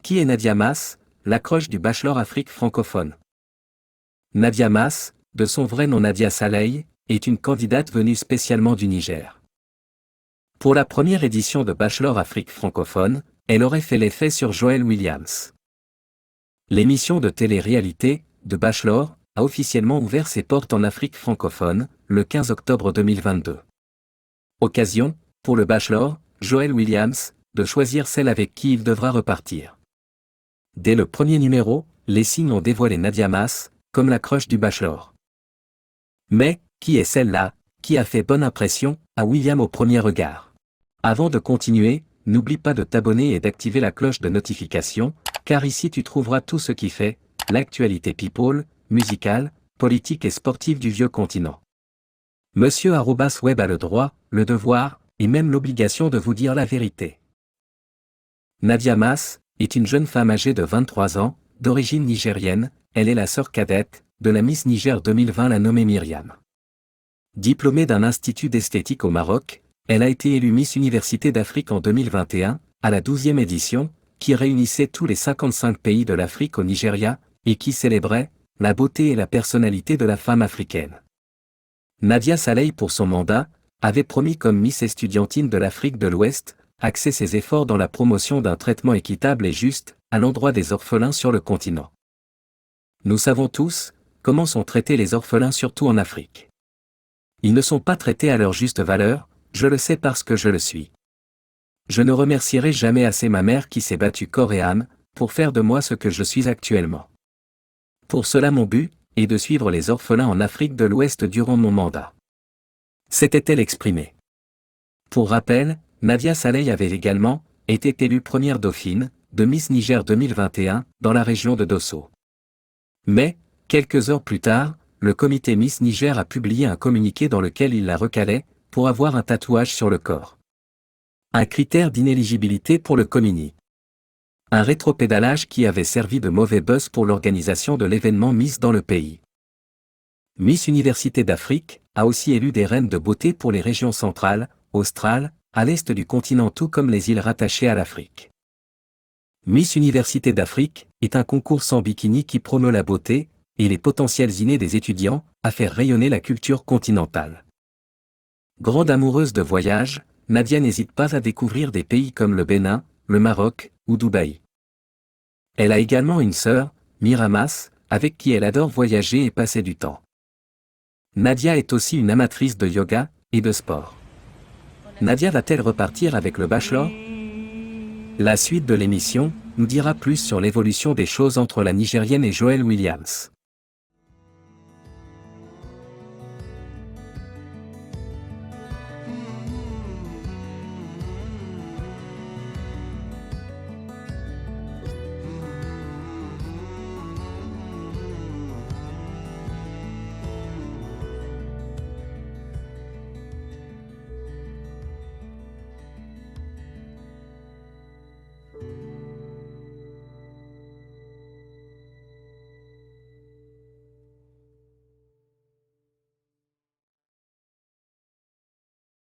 Qui est Nadia Mas, la crush du Bachelor Afrique francophone? Nadia Mas, de son vrai nom Nadia Saleh, est une candidate venue spécialement du Niger. Pour la première édition de Bachelor Afrique francophone, elle aurait fait l'effet sur Joel Williams. L'émission de télé-réalité, de Bachelor, a officiellement ouvert ses portes en Afrique francophone, le 15 octobre 2022. Occasion, pour le Bachelor, Joel Williams, de choisir celle avec qui il devra repartir. Dès le premier numéro, les signes ont dévoilé Nadia Mas, comme la crush du Bachelor. Mais, qui est celle-là, qui a fait bonne impression, à William au premier regard? Avant de continuer, n'oublie pas de t'abonner et d'activer la cloche de notification, car ici tu trouveras tout ce qui fait, l'actualité people, musicale, politique et sportive du vieux continent. Monsieur @web a le droit, le devoir, et même l'obligation de vous dire la vérité. Nadia Mas est une jeune femme âgée de 23 ans, d'origine nigérienne, elle est la sœur cadette de la Miss Niger 2020 la nommée Myriam. Diplômée d'un institut d'esthétique au Maroc, elle a été élue Miss Université d'Afrique en 2021, à la 12e édition, qui réunissait tous les 55 pays de l'Afrique au Nigeria, et qui célébrait la beauté et la personnalité de la femme africaine. Nadia Saleh pour son mandat, avait promis comme Miss Estudiantine de l'Afrique de l'Ouest, axer ses efforts dans la promotion d'un traitement équitable et juste, à l'endroit des orphelins sur le continent. Nous savons tous, comment sont traités les orphelins surtout en Afrique. Ils ne sont pas traités à leur juste valeur, je le sais parce que je le suis. Je ne remercierai jamais assez ma mère qui s'est battue corps et âme, pour faire de moi ce que je suis actuellement. Pour cela mon but, est de suivre les orphelins en Afrique de l'Ouest durant mon mandat. S'était-elle exprimée. Pour rappel, Nadia Saleh avait également été élue première dauphine de Miss Niger 2021 dans la région de Dosso. Mais, quelques heures plus tard, le comité Miss Niger a publié un communiqué dans lequel il la recalait pour avoir un tatouage sur le corps. Un critère d'inéligibilité pour le comini. Un rétropédalage qui avait servi de mauvais buzz pour l'organisation de l'événement Miss dans le pays. Miss Université d'Afrique a aussi élu des reines de beauté pour les régions centrales, australes, à l'est du continent tout comme les îles rattachées à l'Afrique. Miss Université d'Afrique est un concours sans bikini qui promeut la beauté et les potentiels innés des étudiants à faire rayonner la culture continentale. Grande amoureuse de voyage, Nadia n'hésite pas à découvrir des pays comme le Bénin, le Maroc ou Dubaï. Elle a également une sœur, Myriam Mas, avec qui elle adore voyager et passer du temps. Nadia est aussi une amatrice de yoga et de sport. Nadia va-t-elle repartir avec le Bachelor? La suite de l'émission nous dira plus sur l'évolution des choses entre la Nigérienne et Joel Williams.